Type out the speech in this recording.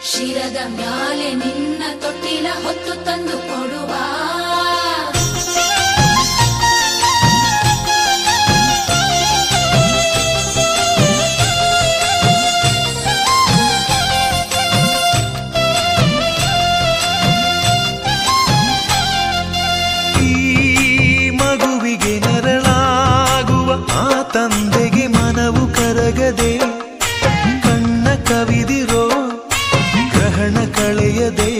ಶಿರದ ಮ್ಯಾಲೆ ನಿನ್ನ ತೊಟ್ಟಿಲ ಹೊತ್ತು ತಂದು ಕೊಡುವ ತಂದೆಗೆ ಮನವು ಕರಗದೆ ಕಣ್ಣ ಕವಿದಿರೋ ಗ್ರಹಣ ಕಳೆಯದೆ